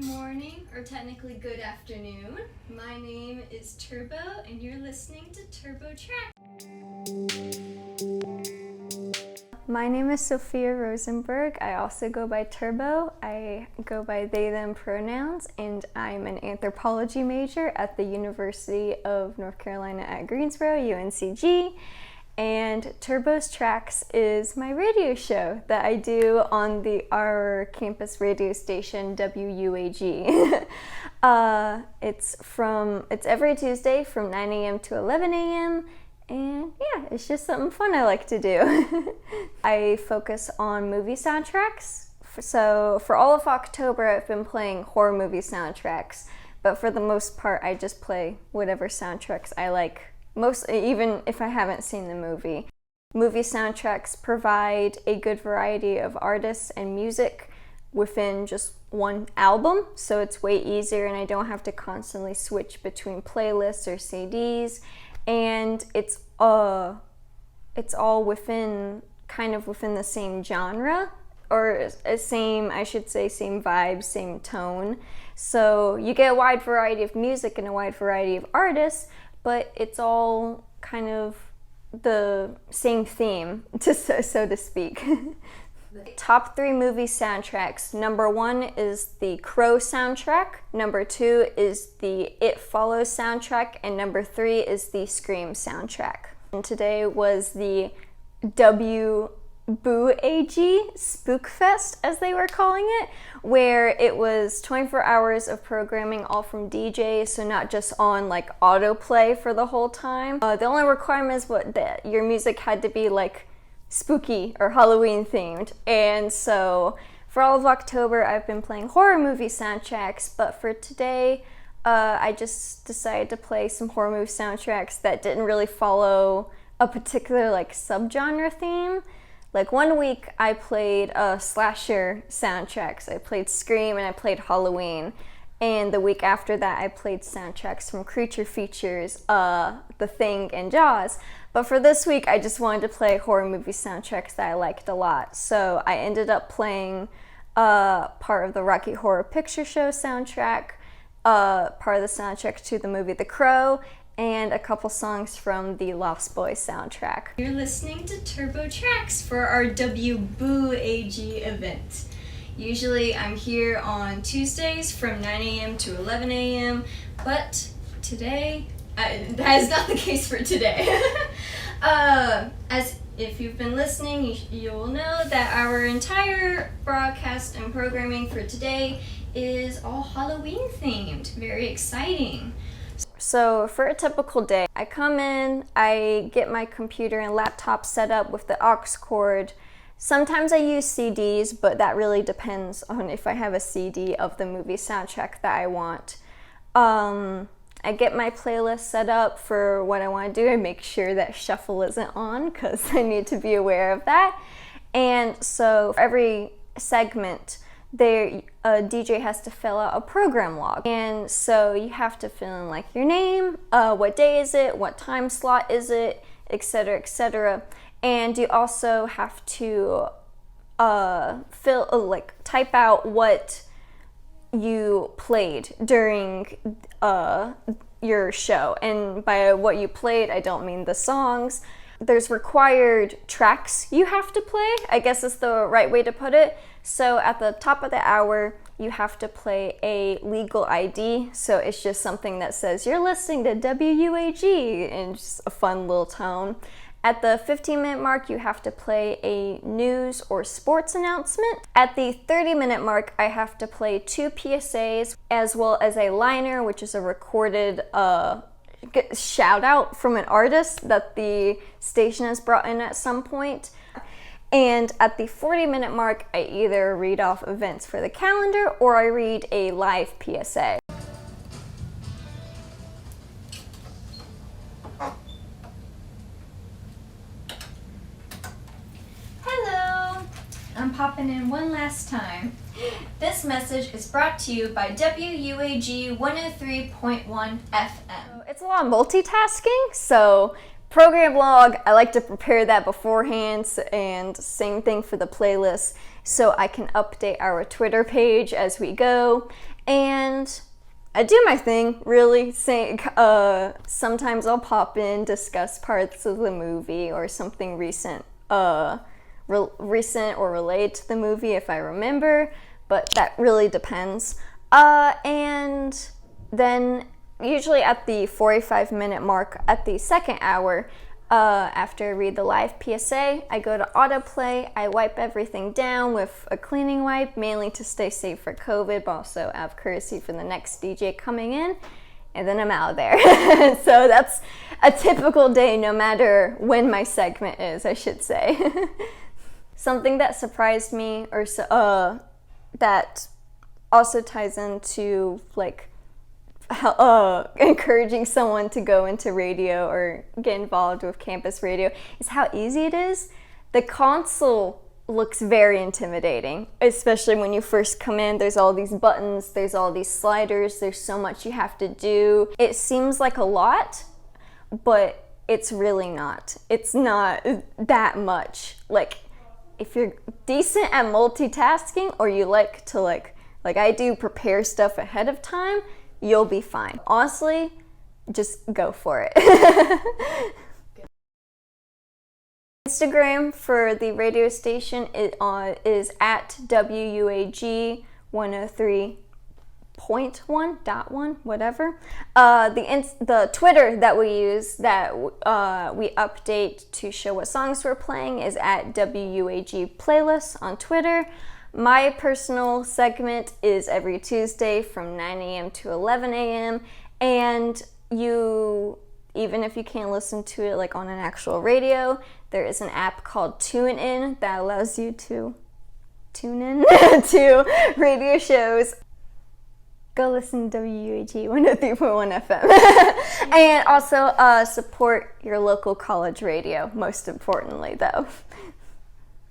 Good morning, or technically good afternoon. My name is Turbo, and you're listening to Turbo Track. My name is Sophia Rosenberg. I also go by Turbo. I go by they, them pronouns, and I'm an anthropology major at the University of North Carolina at Greensboro, UNC-G. And Turbo's Tracks is my radio show that I do on our campus radio station, WUAG. It's every Tuesday from 9 a.m. to 11 a.m. And yeah, it's just something fun I like to do. I focus on movie soundtracks. So for all of October, I've been playing horror movie soundtracks. But for the most part, I just play whatever soundtracks I like. Even if I haven't seen the movie. Movie soundtracks provide a good variety of artists and music within just one album, so it's way easier and I don't have to constantly switch between playlists or CDs, and it's all within the same genre, or same vibe, same tone. So you get a wide variety of music and a wide variety of artists, but it's all kind of the same theme, so to speak. Top 3 movie soundtracks. Number 1 is the Crow soundtrack. Number 2 is the It Follows soundtrack. And number 3 is the Scream soundtrack. And today was the WUAG Spookfest, as they were calling it, where it was 24 hours of programming, all from DJs, so not just on like autoplay for the whole time. The only requirement was that your music had to be like spooky or Halloween themed. And so for all of October, I've been playing horror movie soundtracks, but for today, I just decided to play some horror movie soundtracks that didn't really follow a particular like subgenre theme. Like one week I played slasher soundtracks. I played Scream and I played Halloween. And the week after that I played soundtracks from Creature Features, The Thing, and Jaws. But for this week I just wanted to play horror movie soundtracks that I liked a lot. So I ended up playing part of the Rocky Horror Picture Show soundtrack, part of the soundtrack to the movie The Crow, and a couple songs from the Lost Boys soundtrack. You're listening to Turbo Tracks for our WUAG event. Usually I'm here on Tuesdays from 9 a.m. to 11 a.m., but today, that is not the case for today. As if you've been listening, you'll know that our entire broadcast and programming for today is all Halloween themed. Very exciting. So for a typical day, I come in, I get my computer and laptop set up with the aux cord. Sometimes I use CDs, but that really depends on if I have a CD of the movie soundtrack that I want. I get my playlist set up for what I want to do and make sure that shuffle isn't on, because I need to be aware of that. And so for every segment, a DJ has to fill out a program log, and so you have to fill in like your name, what day is it, what time slot is it, etc., etc. And you also have to type out what you played during your show. And by what you played, I don't mean the songs. There's required tracks you have to play, I guess is the right way to put it. So at the top of the hour, you have to play a legal ID. So it's just something that says, you're listening to WUAG, and just a fun little tone. At the 15-minute mark, you have to play a news or sports announcement. At the 30-minute mark, I have to play 2 PSAs, as well as a liner, which is a recorded shout out from an artist that the station has brought in at some point. And at the 40-minute mark, I either read off events for the calendar or I read a live PSA. Hello! I'm popping in one last time. This message is brought to you by WUAG 103.1 FM. It's a lot of multitasking, so program log, I like to prepare that beforehand, and same thing for the playlist, so I can update our Twitter page as we go. And I do my thing, really. Sometimes I'll pop in, discuss parts of the movie or something recent or related to the movie if I remember, but that really depends. And then usually at the 45-minute mark at the second hour, after I read the live PSA, I go to autoplay. I wipe everything down with a cleaning wipe, mainly to stay safe for COVID, but also out of courtesy for the next DJ coming in, and then I'm out of there. So that's a typical day, no matter when my segment is, I should say. Something that surprised me, or that also ties into like encouraging someone to go into radio or get involved with campus radio, is how easy it is. The console looks very intimidating, especially when you first come in. There's all these buttons, there's all these sliders, there's so much you have to do. It seems like a lot, but it's really not. It's not that much. Like, if you're decent at multitasking, or you like to like I do, prepare stuff ahead of time, you'll be fine. Honestly, just go for it. Instagram for the radio station is at WUAG 103.1.1, whatever. The Twitter that we use, that we update to show what songs we're playing, is at WUAG Playlists on Twitter. My personal segment is every Tuesday from 9 a.m. to 11 a.m. And even if you can't listen to it like on an actual radio, there is an app called TuneIn that allows you to tune in to radio shows. Go listen to WUAG 103.1 FM. And also support your local college radio, most importantly though.